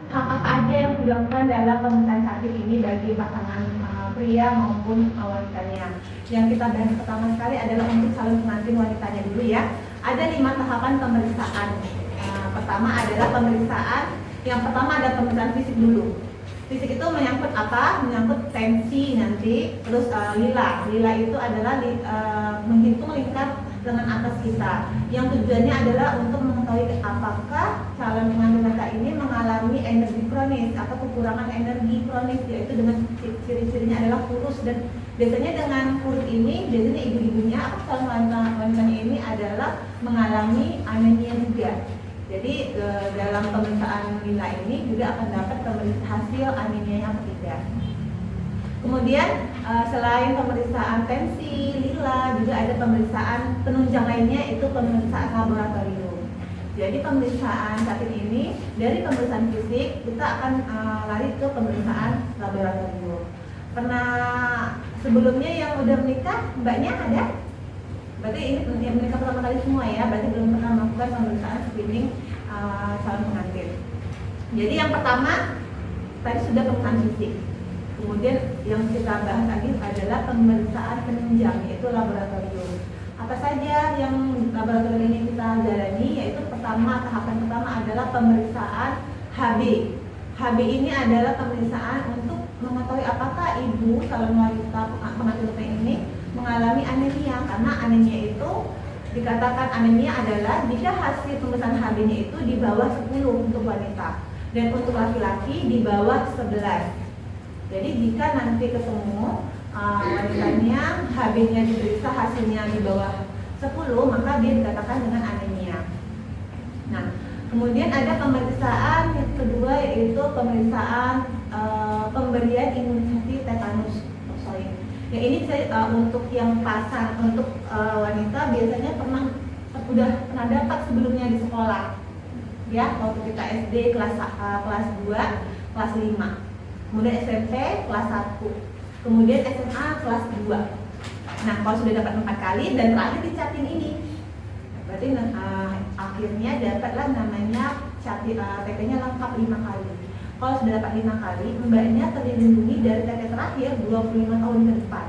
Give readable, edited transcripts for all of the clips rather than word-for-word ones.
hak apa aja yang dilakukan dalam pemeriksaan cantik ini bagi pasangan pria maupun wanitanya. Yang kita bahas pertama sekali adalah untuk calon pengantin wanitanya dulu ya. Ada 5 tahapan pemeriksaan. Pertama adalah pemeriksaan. Yang pertama ada pemeriksaan fisik dulu. Fisik itu menyangkut apa? Menyangkut tensi nanti, terus lila. Lila itu adalah menghitung lingkar lengan atas kita. Yang tujuannya adalah untuk mengetahui apakah calon pengantin wanita ini mengalami energi kronis atau kekurangan energi kronis, yaitu dengan ciri-cirinya adalah kurus, dan biasanya dengan kurus ini biasanya ibu-ibunya atau calon wanitanya ini adalah mengalami anemia juga. Jadi dalam pemeriksaan lila ini juga akan dapat hasil anemia yang ketiga. Kemudian selain pemeriksaan tensi, lila, juga ada pemeriksaan penunjang lainnya, itu pemeriksaan laboratorium. Jadi pemeriksaan saat ini dari pemeriksaan fisik kita akan lari ke pemeriksaan laboratorium. Pernah sebelumnya yang udah menikah, mbaknya ada? Berarti ini yang menikah pertama kali semua ya, berarti belum pernah melakukan pemeriksaan screening calon pengantin. Jadi yang pertama tadi sudah pemeriksaan fisik. Kemudian yang kita bahas lagi adalah pemeriksaan penunjang, yaitu laboratorium. Apa saja yang laboratorium ini kita jalani? Yaitu tahapan pertama adalah pemeriksaan HB. HB ini adalah pemeriksaan untuk mengetahui apakah ibu calon wanita pengantin ini mengalami anemia, karena anemia itu dikatakan anemia adalah jika hasil pemeriksaan HB-nya itu di bawah 10 untuk wanita dan untuk laki-laki di bawah 11. Jadi jika nanti ketemu wanitanya HB-nya diperiksa hasilnya di bawah 10, maka dia dikatakan dengan anemia. Nah, kemudian ada pemeriksaan yang kedua, yaitu pemeriksaan pemberian imunisasi tetanus. Ya, ini saya untuk yang pasang, untuk wanita biasanya udah pernah dapat sebelumnya di sekolah. Ya, waktu kita SD kelas 2, kelas 5. Kemudian SMP kelas 1. Kemudian SMA kelas 2. Nah, kalau sudah dapat 4 kali dan terakhir di capin ini, berarti akhirnya dapatlah namanya TP-nya lengkap 5 kali. Kalau sudah dapat 5 kali, mbaknya terlindungi dari TP terakhir 25 tahun ke depan.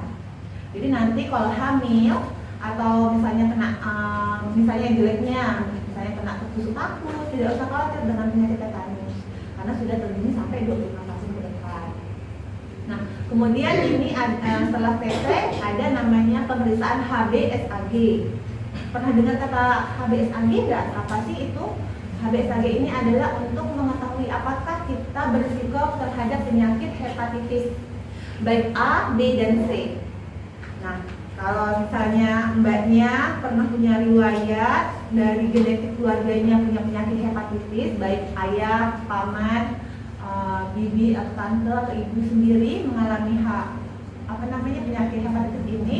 Jadi nanti kalau hamil atau misalnya kena misalnya jeleknya, misalnya kena tusuk paku, tidak usah khawatir dengan penyakit tetanus, karena sudah terlindungi sampai 25 tahun ke depan. Nah, kemudian ini setelah TP ada namanya pemeriksaan HB-SAG. Pernah dengar kata HB-SAG nggak? Apa sih itu? HB-SAG ini adalah untuk mengetahui apakah kita berisiko terhadap penyakit hepatitis baik A, B, dan C. Nah, kalau misalnya mbaknya pernah punya riwayat dari genetik keluarganya punya penyakit hepatitis, baik ayah, paman, bibi atau tante atau ibu sendiri mengalami penyakit hepatitis ini,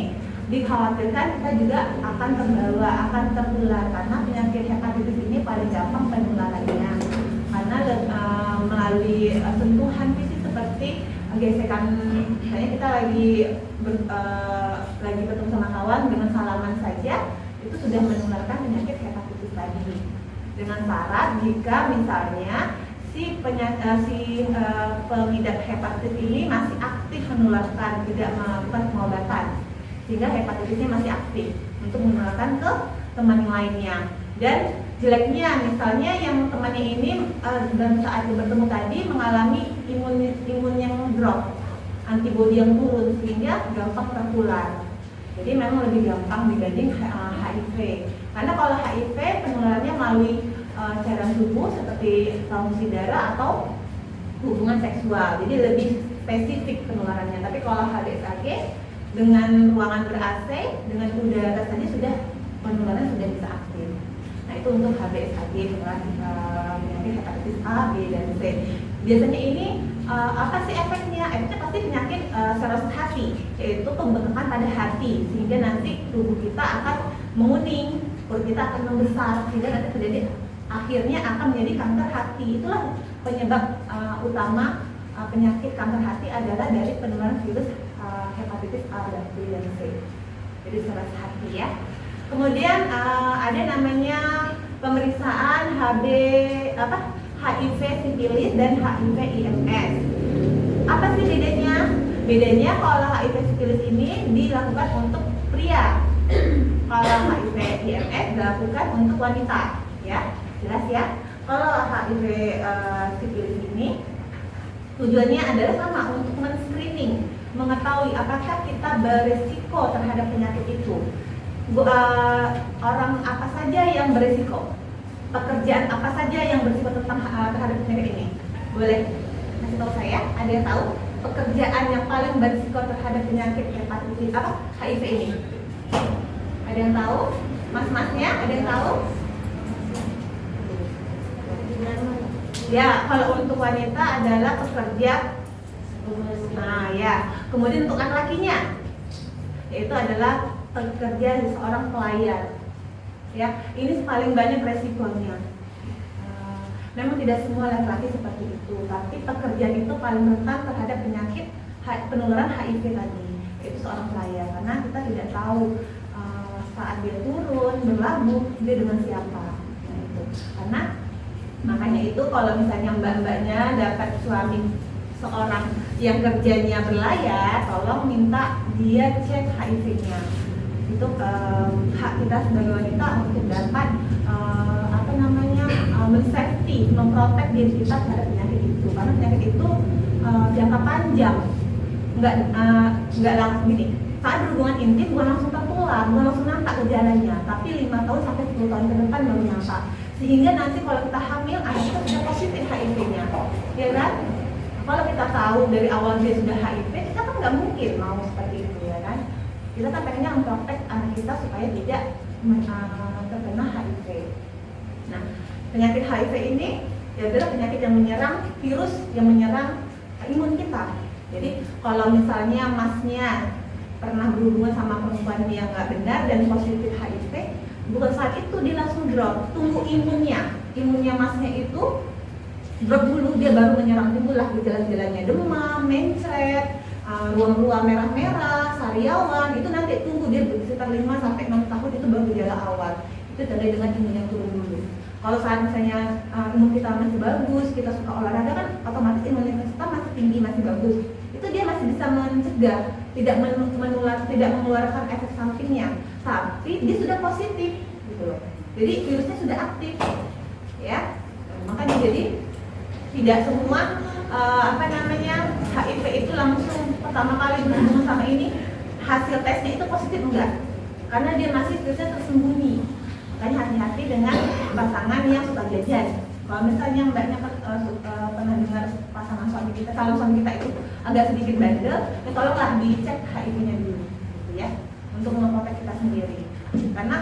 dikhawatirkan kita juga akan terbawa, akan tertular, karena penyakit hepatitis ini paling gampang penularannya, karena melalui sentuhan fisik seperti gesekan, misalnya kita lagi bertemu sama kawan dengan salaman saja, itu sudah menularkan penyakit hepatitis tadi. Dengan syarat jika misalnya si pengidap hepatitis ini masih aktif menularkan, tidak melakukan pengobatan, sehingga hepatitisnya masih aktif untuk menularkan ke teman lainnya. Dan jeleknya misalnya yang temannya ini dan saat bertemu tadi mengalami imun yang drop, antibodi yang turun, sehingga gampang tertular. Jadi memang lebih gampang dibanding HIV. Karena kalau HIV penularannya melalui cairan tubuh seperti transfusi darah atau hubungan seksual, jadi lebih spesifik penularannya. Tapi kalau HB-SAG dengan ruangan ber-AC, dengan udara saja sudah penularan sudah bisa aktif. Nah, itu untuk HB-SAG, penyakit hepatitis A, B, dan C. Biasanya ini apa sih efeknya? Efeknya pasti penyakit serosis hati, yaitu pembengkakan pada hati, sehingga nanti tubuh kita akan menguning, perut kita akan membesar, sehingga nanti terjadi akhirnya akan menjadi kanker hati. Itulah penyebab utama penyakit kanker hati adalah dari penularan virus hepatitis A, B, dan C. Jadi serosis hati ya. Kemudian ada namanya pemeriksaan HIV sifilis dan HIV IMS. Apa sih bedanya? Bedanya kalau HIV sifilis ini dilakukan untuk pria, kalau HIV IMS dilakukan untuk wanita, ya jelas ya. Kalau HIV sifilis ini tujuannya adalah sama, untuk men-screening, mengetahui apakah kita beresiko terhadap penyakit itu. Orang apa saja yang beresiko, pekerjaan apa saja yang beresiko terhadap penyakit ini. Boleh kasih tahu saya? Ada yang tahu pekerjaan yang paling beresiko terhadap penyakit hepatitis HIV ini? Ada yang tahu? Mas-masnya ada yang tahu? Ya, kalau untuk wanita adalah pekerja. Nah, ya. Kemudian untuk laki-lakinya, yaitu adalah pekerja seorang pelayan. Ya, ini paling banyak resikonya. Memang tidak semua laki-laki seperti itu, tapi pekerjaan itu paling rentan terhadap penyakit penularan HIV tadi, yaitu seorang pelayan. Karena kita tidak tahu saat dia turun berlabuh dia dengan siapa. Nah, itu. Karena makanya itu kalau misalnya mbak-mbaknya dapat suami seorang yang kerjanya berlayar, tolong minta dia cek HIV-nya. Itu hak kita sebagai wanita untuk dapat men-safety, memprotek diri kita terhadap penyakit itu. Karena penyakit itu jangka panjang, nggak langsung gini. Saat berhubungan intim bukan langsung tertular, bukan langsung nampak gejalanya, tapi 5 tahun sampai 10 tahun ke depan baru nampak. Sehingga nanti kalau kita hamil, anak kita sudah positif HIV-nya, ya kan? Kalau kita tahu dari awal dia sudah HIV, kita kan nggak mungkin mau seperti itu, ya kan? Kita kan pengennya memprotek anak kita supaya tidak terkena HIV. Nah, penyakit HIV ini adalah penyakit yang menyerang, virus yang menyerang imun kita. Jadi kalau misalnya masnya pernah berhubungan sama perempuan yang nggak benar dan positif HIV, bukan saat itu dia langsung drop, tunggu imunnya masnya itu drop dulu, dia baru menyerang, timbullah gejala-gejalanya demam, mencret, ruam-ruam merah-merah, sariawan. Itu nanti tunggu dia sekitar 5-6 tahun, itu baru gejala awal. Itu terkait dengan imun yang turun dulu. Kalau saat misalnya imun kita masih bagus, kita suka olahraga, kan otomatis imunitas kita masih tinggi, masih bagus. Itu dia masih bisa mencegah, tidak mengeluarkan efek sampingnya, tapi dia sudah positif, gitu loh. Jadi virusnya sudah aktif, ya. Makanya jadi tidak semua HIV itu langsung pertama kali berhubungan sama ini hasil tesnya itu positif, enggak, karena dia masih virusnya tersembunyi. Makanya hati-hati dengan pasangan yang suka jajan. Kalau misalnya mbaknya pernah dengar pasangan suami kita, kalau suami kita itu agak sedikit bandel, ya tolonglah dicek HIV-nya dulu, gitu ya, untuk memprotek kita sendiri. Karena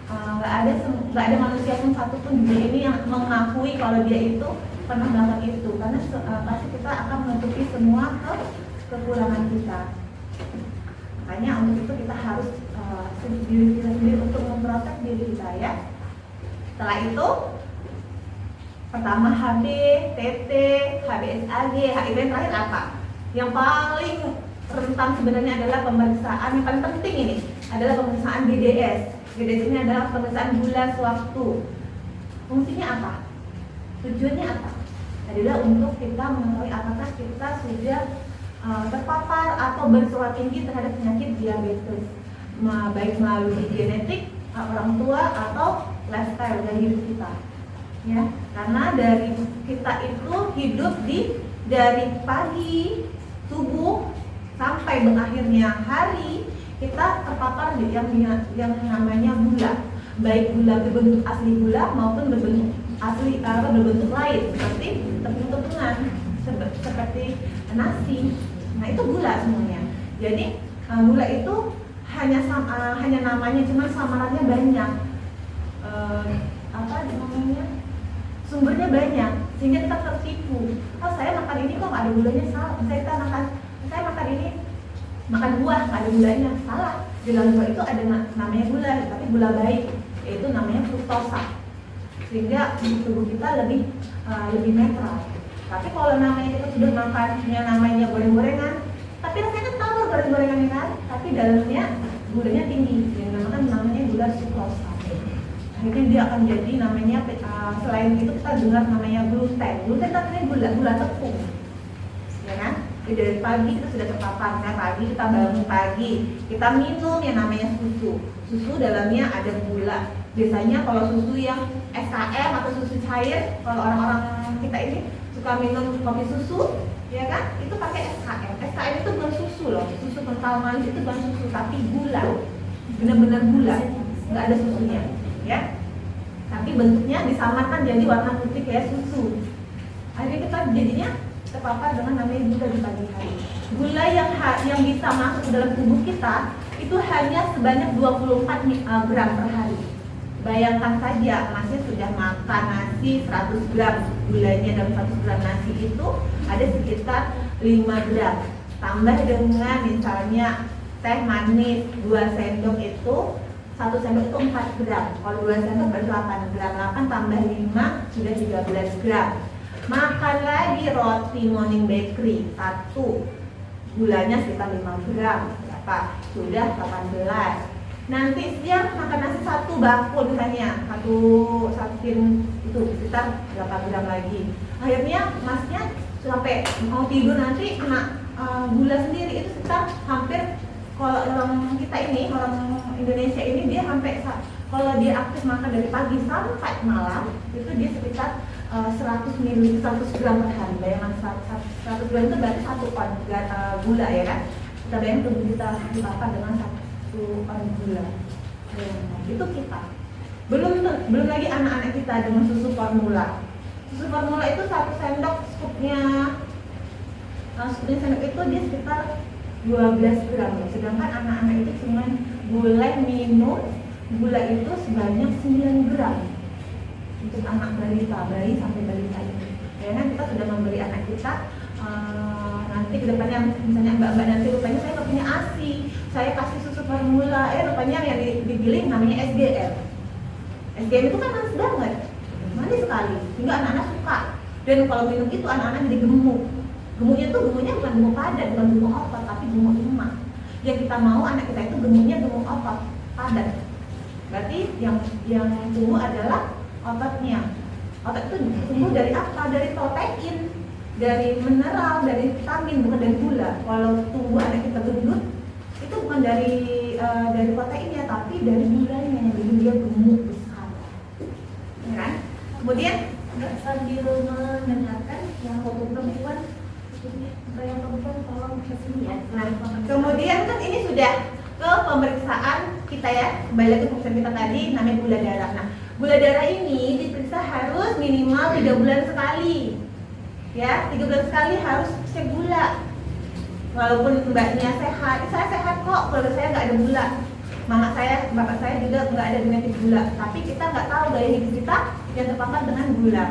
nggak ada manusia pun satupun di dunia ini yang mengakui kalau dia itu pernah melakukan itu, karena pasti kita akan menutupi semua kekurangan kita. Makanya untuk itu kita harus diri kita sendiri untuk memprotek diri kita, ya. Setelah itu pertama HB, TT, HBsAg, HIV yang terakhir apa? Yang paling rentan sebenarnya adalah pemeriksaan yang paling penting ini adalah pemeriksaan GDS. GDS ini adalah pemeriksaan gula sewaktu. Fungsinya apa? Tujuannya apa? Adalah untuk kita mengetahui apakah kita sudah terpapar atau berisiko tinggi terhadap penyakit diabetes, baik melalui genetik orang tua atau lifestyle gaya hidup kita, ya. Karena dari kita itu hidup dari pagi subuh sampai berakhirnya hari, kita terpapar yang namanya gula, baik gula berbentuk asli gula maupun berbentuk berbentuk lain seperti tepung-tepungan, seperti nasi. Nah, itu gula semuanya. Jadi gula itu hanya namanya, cuma samarannya banyak. Sumbernya banyak, sehingga kita tertipu. Oh, saya makan ini kok nggak ada gulanya, salah. Saya makan ini, makan buah nggak ada gulanya, salah. Di dalam buah itu ada namanya gula, tapi gula baik, yaitu namanya fruktosa. Sehingga tubuh kita lebih netral. Tapi kalau namanya kita sudah makannya namanya goreng-gorengan, tapi rasanya kan tahu goreng-gorengan kan, tapi dalamnya gulanya tinggi, yang namanya gula sukrosa. Akhirnya dia akan jadi namanya selain itu kita dengar namanya gluten. Gluten artinya gula tepung, ya kan? Jadi dari pagi kita sudah terpapar. Nah, pagi kita bangun pagi, kita minum yang namanya susu. Susu dalamnya ada gula. Biasanya kalau susu yang SKM atau susu cair, kalau orang-orang kita ini suka minum kopi susu, ya kan? Itu pakai SKM. SKM itu bukan susu loh, susu kental manis itu bukan susu, tapi gula, benar-benar gula, nggak ada susunya, ya. Tapi bentuknya disamarkan jadi warna putih kayak susu. Akhirnya kita jadinya terpapar dengan namanya gula di pagi hari. Gula yang bisa masuk ke dalam tubuh kita itu hanya sebanyak 24 gram per hari. Bayangkan saja, masnya sudah makan nasi 100 gram, gulanya dalam 100 gram nasi itu ada sekitar 5 gram. Tambah dengan misalnya teh manis 2 sendok itu, 1 sendok itu 4 gram. Kalau 2 sendok berarti 8 gram, 8 tambah 5 sudah 13 gram. Makan lagi roti morning bakery 1, gulanya sekitar 5 gram, berapa? Sudah 18. Nanti siang makan nasi 1 bakul misalnya, satu piring itu sekitar 8 gram lagi. Akhirnya masnya sampai mau tidur nanti kena gula sendiri itu sekitar hampir, kalau orang kita ini, orang Indonesia ini dia sampai kalau dia aktif makan dari pagi sampai malam itu dia sekitar 100 ml 100 gram per hari. Bayangkan 100 gram itu berarti 1 ton gula, ya kan? Kita bayangkan tubuh kita dipapar dengan 1 ton gula. Itu kita. Belum lagi anak-anak kita dengan susu formula. Susu formula itu 1 sendok skupnya sendok itu dia sekitar 12 gram. Sedangkan anak-anak itu cuma boleh minum gula itu sebanyak 9 gram untuk anak balita, bayi sampai balita ini. Karena kita sudah memberi anak kita nanti kedepannya misalnya mbak-mbak nanti rupanya saya nggak punya ASI, saya kasih susu formula, rupanya yang digiling namanya SGM. SGM itu kan manis banget, manis sekali, hingga anak-anak suka. Dan kalau minum itu anak-anak jadi gemuk. Gemuknya bukan gemuk padat, bukan gemuk otot, tapi gemuk lemak. Yang kita mau anak kita itu gemuknya gemuk otot padat. Berarti yang tumbuh adalah ototnya. Otot itu tumbuh dari apa? Dari protein, dari mineral, dari vitamin, bukan dari gula. Kalau tumbuh anak kita gendut, itu bukan dari proteinnya, tapi dari gulanya yang bikin dia gemuk besar. Ya kan? Kemudian sambil mendengarkan yang perempuan, yang perempuan tolong kesini ya. Nah, kemudian kan ini sudah ke pemeriksaan kita ya, kembali lagi ke pemeriksaan kita tadi namanya gula darah. Nah, gula darah ini diperiksa harus minimal 3 bulan sekali. Ya, 3 bulan sekali harus cek gula. Walaupun mbaknya sehat, saya sehat kok, keluarga saya nggak ada gula. Mama saya, bapak saya juga nggak ada genetik gula. Tapi kita nggak tahu gaya hidup kita yang terpapar dengan gula.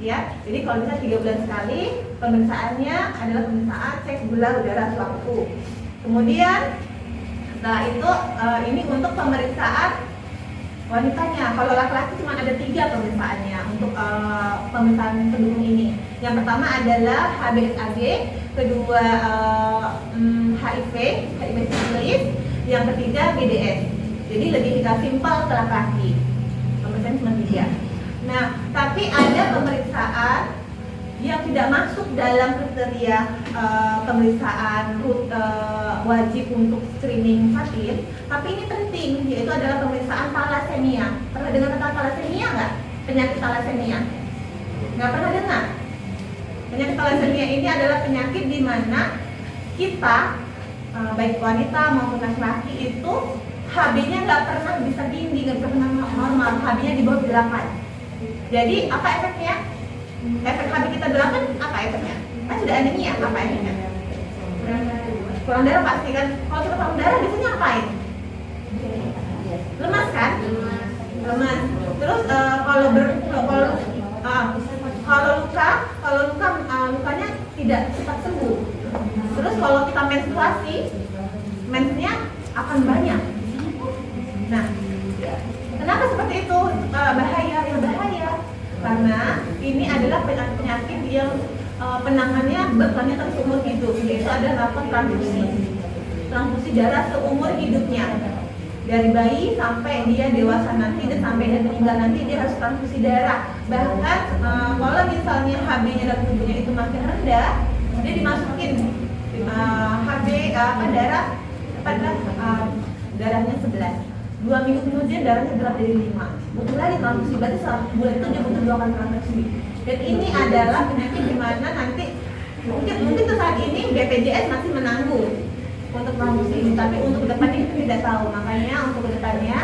Ya, jadi kalau bisa 3 bulan sekali, pemeriksaannya adalah pemeriksaan cek gula darah sewaktu. Kemudian setelah itu ini untuk pemeriksaan wanitanya. Kalau laki-laki cuma ada 3 pemeriksaannya untuk pemeriksaan pendukung ini. Yang pertama adalah HbSAg, kedua HIV syfilis, yang ketiga GDS. Jadi lebih simpel ke laki-laki. Pemeriksaan cuma 3. Nah, tapi ada pemeriksaan yang tidak masuk dalam kriteria pemeriksaan wajib untuk screening fatin, tapi ini penting, yaitu adalah pemeriksaan thalassemia. Pernah dengar tentang thalassemia nggak? Penyakit thalassemia? Nggak pernah dengar? Penyakit thalassemia ini adalah penyakit di mana kita, baik wanita maupun laki-laki itu HB-nya nggak pernah bisa tinggi, nggak pernah normal, HB-nya di bawah 8. Jadi apa efeknya? Efek HB kita 8 apa efeknya? Kan sudah anemia, apa efeknya? Kurang darah pasti kan. Kalau kita kurang darah biasanya ngapain? Lemas kan? Lemas. Terus kalau lukanya tidak cepat sembuh. Terus kalau kita menstruasi, mensnya akan banyak. Nah, kenapa seperti itu? Bahaya. Karena ini adalah penyakit yang penanganannya berlanjut terus seumur hidup, yaitu ada melakukan transfusi darah seumur hidupnya. dari bayi sampai dia dewasa nanti dan sampai dia meninggal nanti dia harus transfusi darah. Bahkan kalau misalnya HB-nya dalam tubuhnya itu makin rendah, dia dimasukin HB darah pada darahnya 11. 2 minggu kemudian darahnya drop dari 5. Butuh lagi transfusi, berarti sebulan itu dia butuh 2 kali transfusi. Dan ini adalah penyakit di mana nanti mungkin saat ini BPJS masih menanggung untuk transfusi ini, tapi untuk kedepannya kita tidak tahu. Makanya untuk kedepannya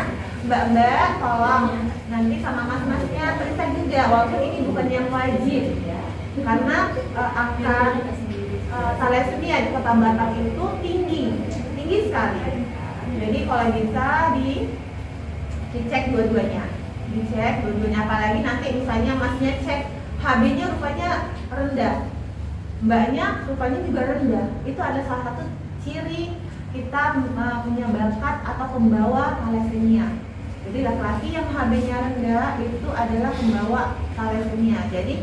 mbak-mbak tolong nanti sama mas-masnya periksa juga, walaupun ini bukan yang wajib karena angka thalassemia di Kota Batam itu tinggi sekali. Jadi kalau bisa dicek dua-duanya, apalagi nanti misalnya masnya cek HB-nya rupanya rendah, mbaknya rupanya juga rendah, itu ada salah satu ciri kita punya bakat atau pembawa thalassemia. Jadi laki-laki yang HB-nya rendah itu adalah pembawa thalassemia. Jadi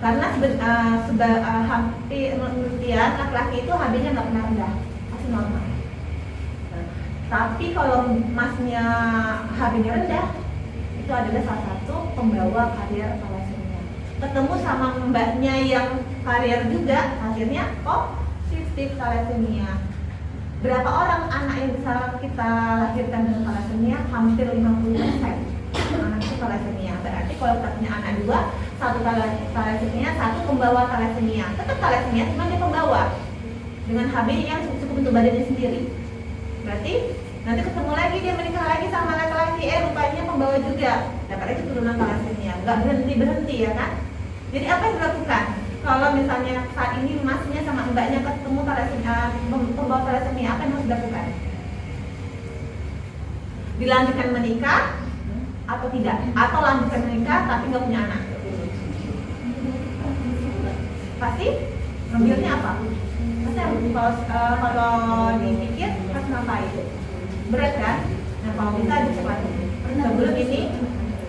karena hampir penelitian laki-laki itu HB-nya nggak pernah rendah, masih normal. Tapi kalau masnya HB-nya rendah, itu adalah salah satu pembawa karier thalassemia. Ketemu sama mbaknya yang karier juga, akhirnya positif thalassemia. Berapa orang anak yang bisa kita lahirkan dengan thalassemia? Hampir 50% anak itu thalassemia. Berarti kalau kita punya anak 2, satu thalassemia, satu pembawa thalassemia. Tetap thalassemia, cuma dia pembawa dengan HB yang cukup untuk badannya sendiri. Berarti nanti ketemu lagi, dia menikah lagi sama laki-laki, rupanya pembawa juga, dapat lagi turunan thalassemia. Nggak berhenti ya kan? Jadi apa yang dilakukan? Kalau misalnya saat ini masnya sama mbaknya ketemu pembawa thalassemia, apa yang harus dilakukan? Dilanjutkan menikah atau tidak? Atau lanjutkan menikah tapi nggak punya anak? Pasti ngambilnya apa? Kalau dipikir harus ngapain? Berat kan? Nah kalau bisa dicek lagi. Sebelum ini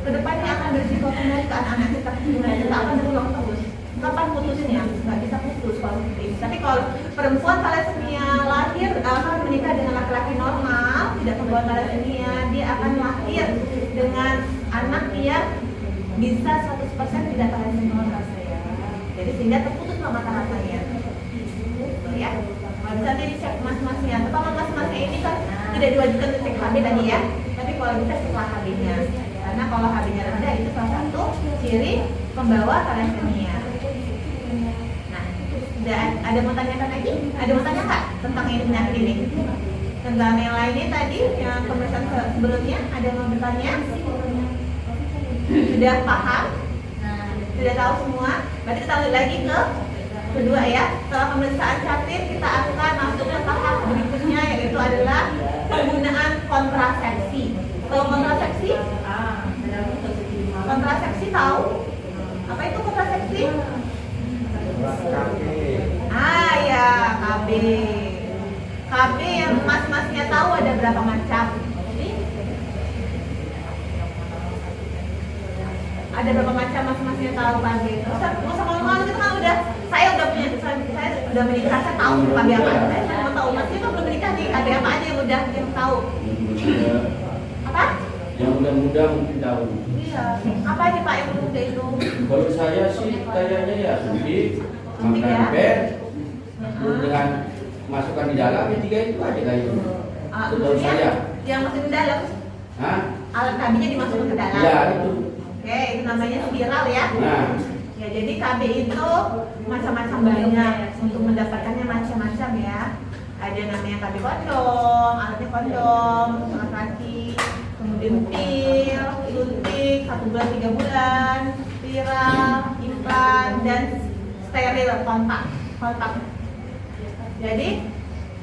kedepannya akan berisiko kembali ke anak-anak kita. Kita akan berulang terus. Kapan putusnya? Nggak bisa putus kalau seperti ini. Tapi kalau perempuan thalassemia lahir akan menikah dengan laki-laki normal, tidak membawa thalassemia, dia akan lahir dengan anak yang bisa 100% tidak thalassemia. Jadi sehingga terputus mata rantai. Ya, kalau bisa dicek mas-masnya. Pertama mas-masnya ini kan tidak diwajibkan untuk cek HB tadi ya, tapi kalau bisa setelah HB-nya, karena kalau HB-nya rendah itu salah satu ciri pembawa thalassemia. Nah, ada mau tanyakan lagi? Ada mau tanya nggak tentang ini penyakit ini? Tentang yang lainnya tadi, yang pemeriksaan sebelumnya, ada yang mau bertanya? Sudah paham? Sudah tahu semua? Berarti kita lanjut lagi ke kedua ya. Setelah pemeriksaan capit, kita akan masuk ke tahap berikutnya, yaitu adalah penggunaan kontrasepsi. Tahu kontrasepsi? Kontrasepsi tahu? Apa itu kontrasepsi? Ya, KB. KB yang mas-masnya tahu ada berapa macam? Ada berapa macam mas-masnya tahu KB? Usah malu-malu, kita kan saya udah menikah, saya tahu KB apa. Saya mau tahu, masnya kan belum menikah nih, KB apa aja yang tahu? Apa? Yang muda-muda mungkin tahu. Iya. Apa aja Pak yang muda itu? Kalau saya sih kayaknya ya suntik, makan bed, dengan masukkan di dalam, tiga itu aja kayaknya. Menurut saya. Yang masuk ke dalam? Hah? Alat KB-nya dimasukkan ke dalam? Iya itu. Oke, itu namanya spiral ya. Nah. Ya, jadi KB itu macam-macam banyak, untuk mendapatkannya macam-macam ya. Ada namanya KB kondom, alatnya kondom, laki-laki, kemudian pil, suntik, 1 bulan 3 bulan, spiral, implan, dan steril kontak. Jadi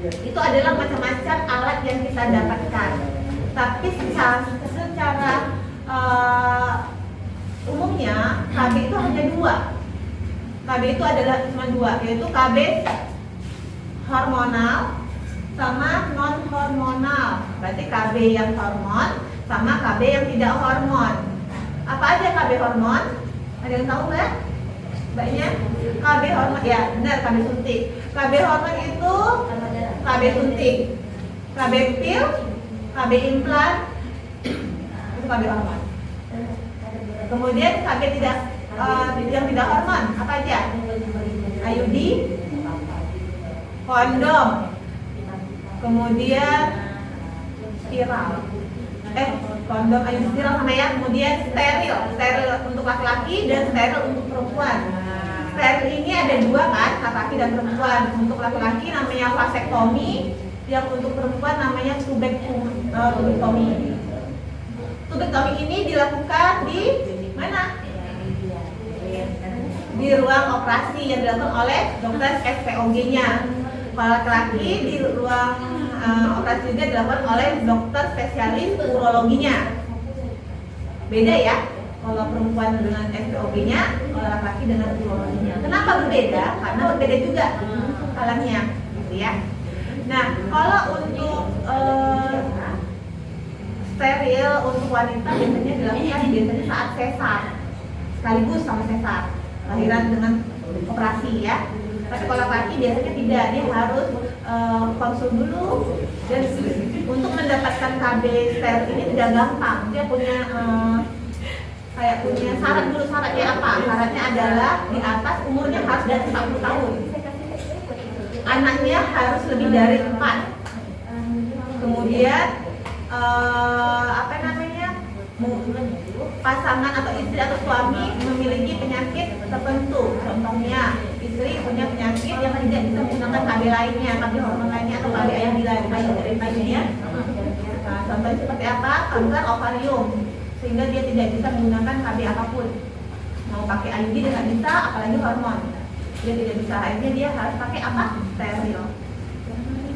itu adalah macam-macam alat yang kita dapatkan. Tapi secara umumnya KB itu hanya 2. KB itu adalah cuma 2, yaitu KB hormonal sama non hormonal. Berarti KB yang hormon sama KB yang tidak hormon. Apa aja KB hormon? Ada yang tahu Mbak? Mbaknya? KB hormon, ya benar, KB suntik. KB hormon itu KB suntik, KB pil, KB implan itu KB hormon. Kemudian KB yang tidak hormon apa aja? IUD, kondom, kemudian spiral. Kondom, IUD, spiral sama ya. Kemudian steril untuk laki-laki dan steril untuk perempuan. Steril ini ada dua kan, laki-laki dan perempuan. Untuk laki-laki namanya vasektomi, yang untuk perempuan namanya tubektomi. Tubektomi ini dilakukan di mana? Di ruang operasi yang dilakukan oleh dokter SPOG-nya. Kalau laki-laki di ruang operasi juga dilakukan oleh dokter spesialis urologinya. Beda ya, kalau perempuan dengan SPOG-nya, kalau laki-laki dengan urologinya. Kenapa berbeda? Karena berbeda juga alatnya, gitu ya. Nah, kalau untuk steril untuk wanita biasanya dilakukan saat sesar, sekaligus sama sesar, lahiran dengan operasi ya. Tapi kalau laki biasanya tidak, dia harus konsul dulu. Dan untuk mendapatkan KB steril ini tidak gampang. Dia punya punya syarat dulu. Syaratnya apa? Syaratnya adalah di atas umurnya harus dari 40 tahun. Anaknya harus lebih dari 4. Kemudian pasangan atau istri atau suami memiliki penyakit tertentu. Contohnya istri punya penyakit yang tidak bisa menggunakan KB lainnya, KB hormon lainnya atau KB lainnya. Nah, contohnya seperti apa? Kanker ovarium, sehingga dia tidak bisa menggunakan KB apapun. Mau pakai IUD dia nggak bisa, apalagi hormon. Dia tidak bisa, akhirnya dia harus pakai apa? Steril.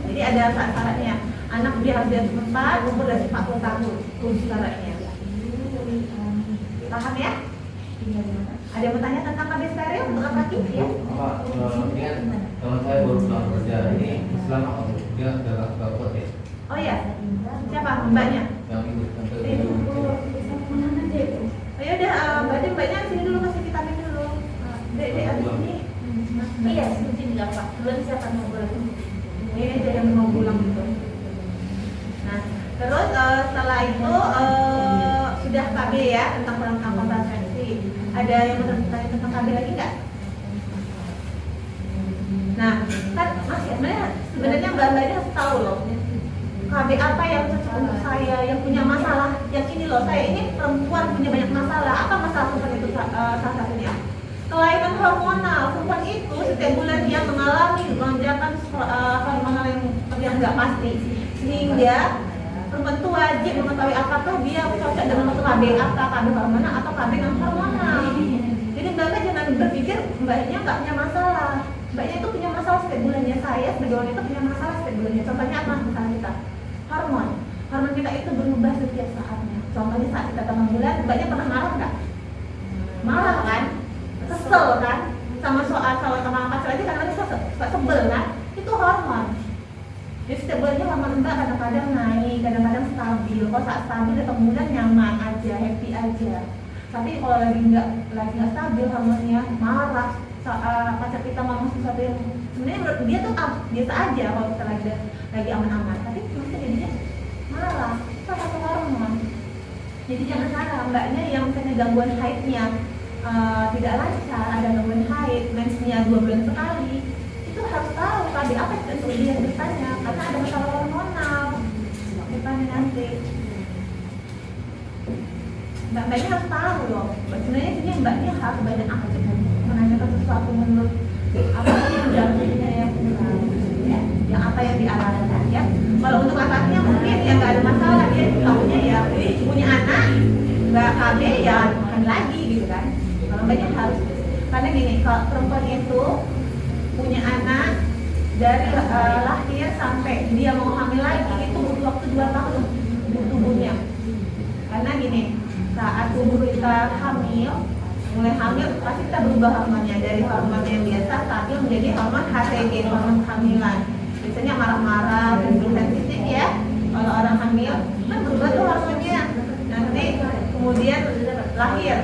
Jadi ada syaratnya. Anak dia harus dari 4, umur dari 40 tahun. Itu syaratnya. Paham ya? Ada yang bertanya tentang KB steril untuk laki ya? Pak, ini kan teman saya baru pulang kerja, ini Islam apa? Dia nggak kuat ya? Oh iya, siapa? Mbaknya? Yang itu, Oh ya udah, mbaknya sini dulu, kasih vitamin dulu. Dek, abis ini. Iya, sini nggak Pak. Belum siapa mau pulang? Ini aja yang mau pulang gitu. Nah, terus setelah itu sudah KB ya tentang perlengkapan kontrasepsi. Ada yang mau bertanya tentang KB lagi nggak? Nah, kan sebenarnya mbak-mbaknya harus tahu loh. KB apa yang cocok untuk saya, yang punya masalah, yang ini loh, saya ini perempuan punya banyak masalah. Apa masalah perempuan itu salah satunya? Kelainan hormonal. Perempuan itu setiap bulan dia mengalami lonjakan hormonal yang nggak pasti, sehingga perempuan itu wajib mengetahui apakah dia cocok dengan satu KB apa, KB hormonal atau KB non hormonal. Jadi mbaknya jangan berpikir mbaknya nggak punya masalah. Mbaknya itu punya masalah setiap bulannya. Saya sebagai wanita punya masalah setiap bulannya. Contohnya apa? Misalnya kita hormon kita itu berubah setiap saatnya. Contohnya saat kita tengah bulan, mbaknya pernah marah nggak? Marah kan? Kesel kan? Sama sama pacar aja kadang-kadang suka sebel kan? Itu hormon. Jadi setiap bulannya hormon mbak kadang-kadang naik, kadang-kadang stabil. Kalau saat stabil atau bulan nyaman aja, happy aja. Tapi kalau lagi nggak stabil hormonnya, marah. Pacar kita ngomong sesuatu yang sebenarnya menurut dia tuh biasa aja kalau kita lagi aman-aman, tapi mesti jadinya marah. Itu satu hormon. Jadi jangan salah, mbaknya yang misalnya gangguan haidnya tidak lancar, ada gangguan haid, mensnya 2 bulan sekali, itu harus tahu KB apa untuk dia depannya, karena ada masalah hormonal depannya nanti. Mbaknya harus tahu loh. Sebenarnya ini mbaknya harus banyak aktif menanyakan sesuatu menurut apa sih yang dalamnya yang apa yang dialami ya. Kalau untuk laki-lakinya mungkin ya nggak ada masalah, dia tahunya ya punya anak nggak KB ya makan lagi gitu kan. Kalau mbaknya harus, karena gini, kalau perempuan itu punya anak dari lahir sampai dia mau hamil lagi itu butuh waktu 2 tahun tubuhnya. Karena gini, saat tubuh kita mulai hamil pasti kita berubah hormonnya dari hormon yang biasa stabil menjadi hormon HCG, hormon kehamilan. Biasanya marah-marah dan sensitif ya. Kalau orang hamil kan berubah tuh hormonnya. Nanti kemudian lahir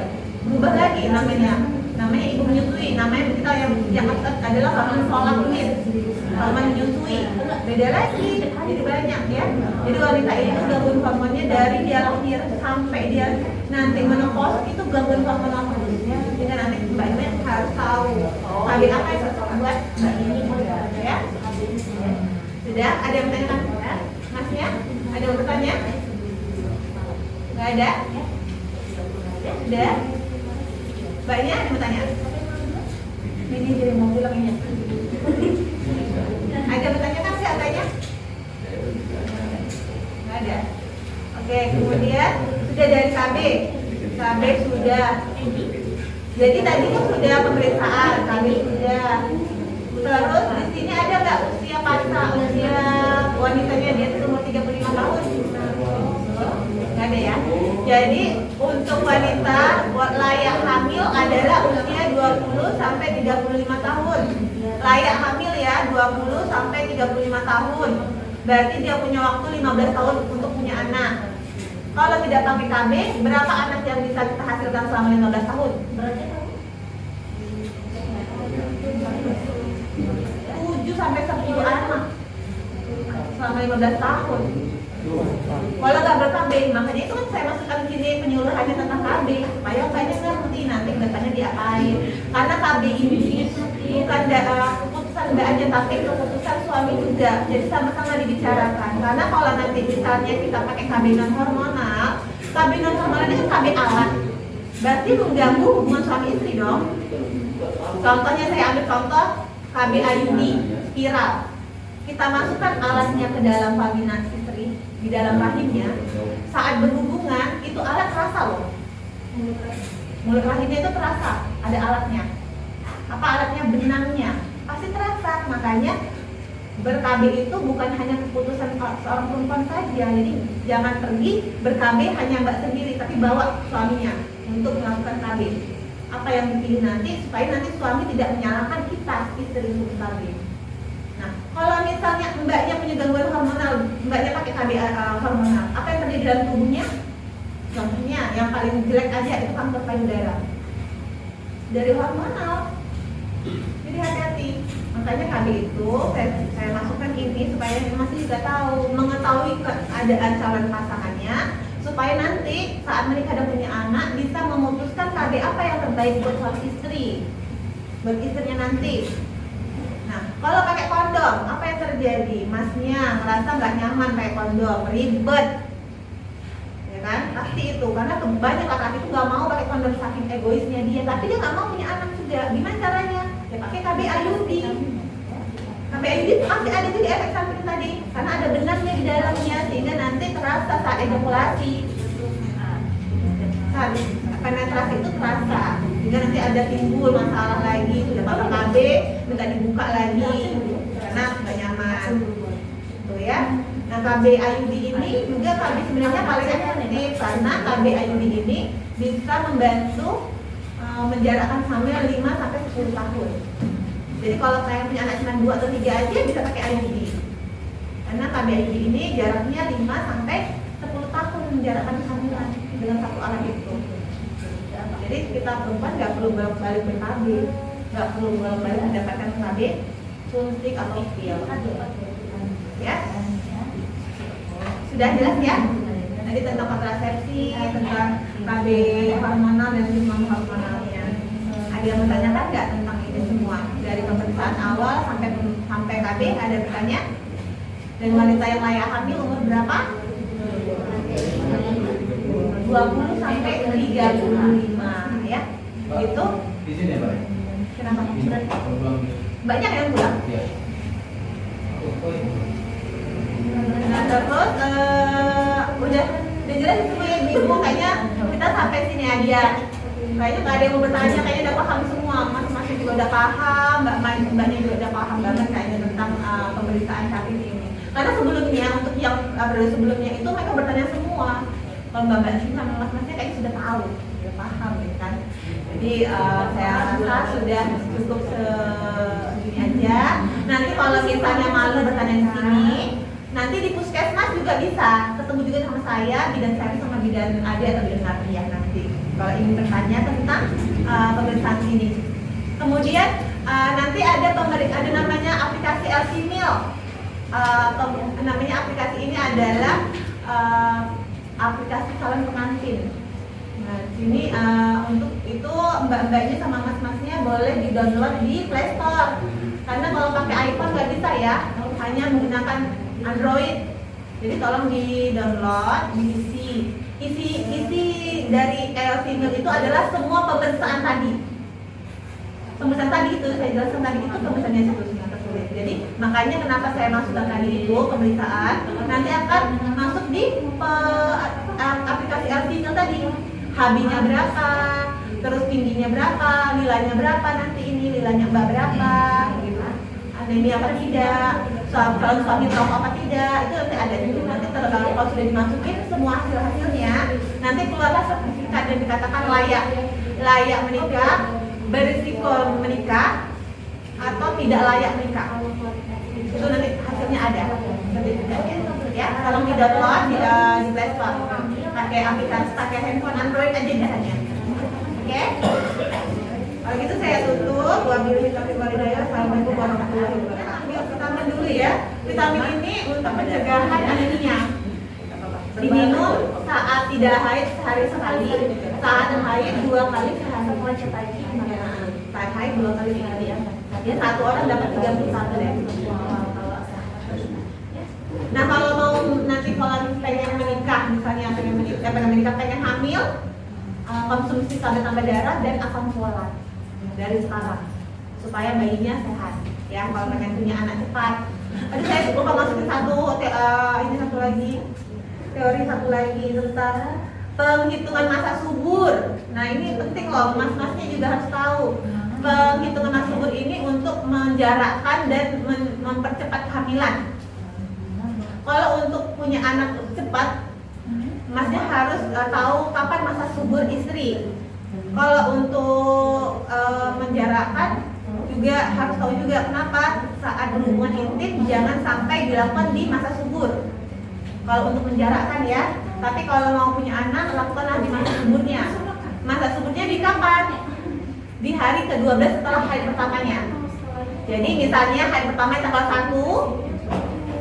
berubah lagi namanya ibu menyusui, namanya wanita yang aktif adalah hormon prolaktin, hormon menyusui. Beda lagi, jadi banyak ya. Jadi wanita itu gangguan hormonnya dari dia lahir sampai dia nanti menopause itu gangguan hormonal terus. Sehingga nanti mbaknya harus tahu KB apa yang cocok buat mbak ini ya. Sudah, ada yang bertanya kan? Masnya? Ada yang bertanya? Nggak ada? Sudah? Mbaknya ada yang bertanya? Ini jadi mau bilang ini. Ada bertanya kan sih adanya? Nggak ada. Oke, kemudian sudah dari KB. KB sudah. Jadi tadi kan sudah pemeriksaan, KB sudah. Terus di sini ada nggak usia pasca, usia wanitanya dia itu umur 35 tahun? Nggak ada ya. Jadi untuk wanita layak hamil adalah usia 20 sampai 35 tahun. Layak hamil ya 20 sampai 35 tahun. Berarti dia punya waktu 15 tahun untuk punya anak. Kalau tidak pakai KB, berapa anak yang bisa kita hasilkan selama 15 tahun? 7 sampai 10 anak selama 15 tahun. Kalau nggak ber-KB, makanya itu kan saya masukkan di sini penyuluhannya tentang KB supaya banyak ngerti nanti datanya diapain. Karena KB ini bukan keputusan mbak aja tapi keputusan suami juga. Jadi sama-sama dibicarakan. Karena kalau nanti misalnya kita pakai KB non hormonal ini kan KB alat. Berarti mengganggu hubungan suami istri dong. Contohnya saya ambil contoh KB IUD spiral. Kita masukkan alatnya ke dalam vagina istri di dalam rahimnya. Saat berhubungan itu alat terasa loh. Mulut rahimnya itu terasa, ada alatnya. Apa alatnya? Benangnya pasti terasa. Makanya ber-KB itu bukan hanya keputusan seorang perempuan saja. Jadi jangan pergi ber-KB hanya mbak sendiri, tapi bawa suaminya untuk melakukan KB. Apa yang dipilih nanti supaya nanti suami tidak menyalahkan kita istri untuk KB. Nah, kalau misalnya mbaknya punya gangguan hormonal, mbaknya pakai KB hormonal, apa yang terjadi dalam tubuhnya? Contohnya yang paling jelek aja itu kanker payudara dari hormonal. Jadi hati-hati. Makanya KB itu saya masukkan ini supaya masih juga tahu, mengetahui keadaan calon pasangannya, supaya nanti saat menikah dan punya anak bisa memutuskan KB apa yang terbaik buat suami istri, buat istrinya nanti. Nah, kalau pakai kondom, apa yang terjadi? Masnya merasa nggak nyaman pakai kondom, ribet, ya kan? Pasti itu, karena banyak laki-laki itu nggak mau pakai kondom saking egoisnya dia, tapi dia nggak mau punya anak juga. Gimana caranya? Ya pakai KB IUD. KB IUD pasti ada juga efek samping tadi, karena ada benangnya di dalamnya sehingga nanti terasa saat ejakulasi. Saat penetrasi itu terasa, sehingga nanti ada timbul masalah lagi, sudah pakai KB, minta dibuka lagi karena nggak nyaman, tuh ya. Nah KB IUD ini juga KB sebenarnya paling efektif karena KB IUD ini bisa membantu menjarakkan hamil 5 sampai 10 tahun. Jadi kalau saya punya anak cuma 2 atau 3 aja bisa pakai IUD. Karena KB IUD ini jaraknya 5 sampai 10 tahun menjarakkan kehamilan dengan satu alat itu. Jadi kita perempuan nggak perlu balik BKB, nggak perlu balik mendapatkan KB suntik atau pil. Ya, sudah jelas ya. Nanti tentang kontrasepsi, tentang KB hormonal dan non hormonalnya. Ada yang bertanyakan nggak tentang ini semua dari pemeriksaan awal sampai KB? Ada bertanya? Dan wanita yang layak hamil umur berapa? 20 sampai 35 ya. Itu di sini, Pak. kenapa? Pulang. Banyak yang pulang. Iya. Nah, terus udah jelas semua ya ibu, kayaknya kita sampai sini aja. Kayaknya nggak ada yang mau bertanya, kayaknya udah paham semua. Masing-masing juga udah paham, mbaknya juga udah paham banget kayaknya tentang pemeriksaan kali ini. Karena sebelumnya untuk yang sebelumnya itu mereka bertanya semua. Kalau mbak sih sama mas-masnya kayaknya sudah tahu, sudah paham ya kan. Jadi saya rasa sudah cukup segini aja. Nanti kalau misalnya malu bertanya di sini, nanti di puskesmas juga bisa ketemu juga sama saya, bidan Sari sama bidan Ade atau bidan Nadia nanti. Kalau ingin bertanya tentang pemeriksaan ini, Kemudian nanti ada namanya aplikasi L-Female. Namanya aplikasi ini adalah aplikasi calon pengantin. Nah, sini untuk itu mbak-mbaknya sama mas-masnya boleh di-download di Play Store. Karena kalau pakai iPhone nggak bisa ya, hanya menggunakan Android. Jadi tolong di-download, diisi. Isi dari L-Female itu adalah semua pemeriksaan tadi. Pemeriksaan tadi itu saya jelaskan tadi itu pemeriksaannya seterusnya tertulis. Jadi makanya kenapa saya masukkan tadi itu pemeriksaan, nanti akan masuk di aplikasi L-Female tadi. HB-nya berapa, terus tingginya berapa, nilainya berapa, nanti ini nilainya mbak berapa, gitu. Ada ini apa tidak, kalau suami tahu apa tidak, itu nanti ada di situ. Nanti kalau sudah dimasukin semua hasilnya, nanti keluarlah sertifikat dan dikatakan layak menikah, berisiko menikah, atau tidak layak menikah. Itu nanti hasilnya ada. Ya, kalau di download di Play Store, pakai aplikasi, pakai handphone Android aja caranya. Oke? Kalau gitu saya tutup. Wabillahi taufiq wal hidayah. Assalamualaikum warahmatullahi wabarakatuh. Vitamin dulu ya. Vitamin ini untuk pencegahan anemia. Diminum saat tidak haid sehari sekali, saat haid 2 kali sehari. Saat haid 2 kali sehari ya. Ya, satu orang dapat 31 deh. Nah, kalau mau nanti kalau pengen menikah, misalnya pengen hamil, konsumsi tambah darah dan asam folat dari sekarang supaya bayinya sehat. Ya, kalau pengen punya anak cepat. Tadi saya lupa masukin satu lagi teori tentang penghitungan masa subur. Nah, ini penting loh, mas-masnya juga harus tahu. Penghitungan masa subur ini untuk menjarakkan dan mempercepat kehamilan. Kalau untuk punya anak cepat, masnya harus tahu kapan masa subur istri. Kalau untuk menjarakkan juga harus tahu juga kenapa saat berhubungan intim jangan sampai dilakukan di masa subur. Kalau untuk menjarakkan ya, tapi kalau mau punya anak lakukanlah di masa suburnya. Masa suburnya di kapan? Di hari ke-12 setelah haid pertamanya. Jadi misalnya haid pertama tanggal 1,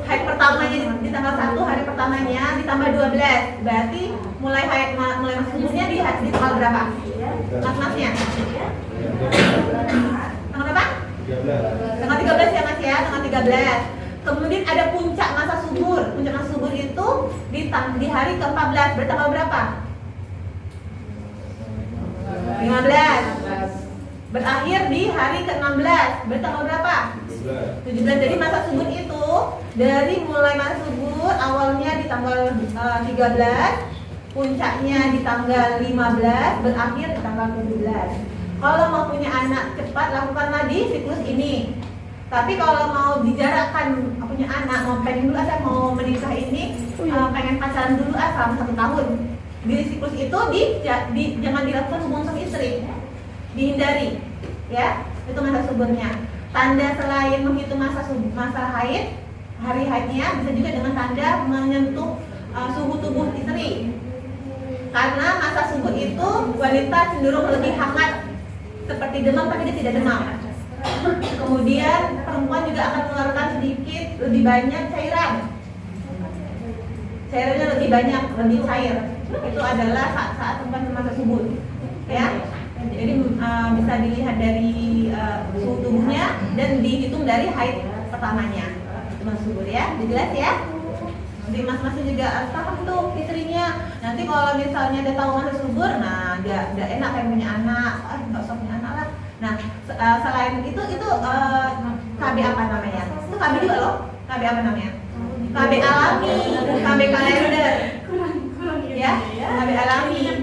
haid pertamanya di tanggal 1, hari pertamanya ditambah 12. Berarti mulai masa suburnya di tanggal berapa? Mas-masnya? Tanggal berapa? 13. Tanggal 13 ya Mas ya, tanggal 13. Kemudian ada puncak masa subur. Puncak masa subur itu di hari ke-14. Berarti tanggal berapa? 15. Berakhir di hari ke-16. Berarti tanggal berapa? 17. Jadi masa subur itu dari mulai masa subur awalnya di tanggal 13, puncaknya di tanggal 15, berakhir di tanggal 17. Kalau mau punya anak cepat, lakukanlah di siklus ini. Tapi kalau mau dijarakkan punya anak, mau pengen dulu asal mau menikah ini, pengen pacaran dulu selama 1 tahun. Di siklus itu jangan dilakukan hubungan suami istri, dihindari, ya. Itu masa suburnya. Tanda selain menghitung masa haid, hari haidnya, bisa juga dengan tanda menyentuh suhu tubuh istri. Karena masa subur itu wanita cenderung lebih hangat, seperti demam tapi dia tidak demam. Kemudian perempuan juga akan mengeluarkan sedikit lebih banyak cairan. Cairannya lebih banyak, lebih cair. Itu adalah saat perempuan masa subur, ya. Jadi bisa dilihat dari suhu tubuhnya dan dihitung dari haid pertamanya. Itu masa subur ya, jelas ya. Jadi mas-masnya juga paham tuh istrinya. Nanti kalau misalnya dia tahu masa subur, nah dia enak kayak punya anak, nggak usah punya anak lah. Nah selain itu KB apa namanya? Itu KB juga loh. KB apa namanya? KB alami, KB kalender. Ya, KB alami.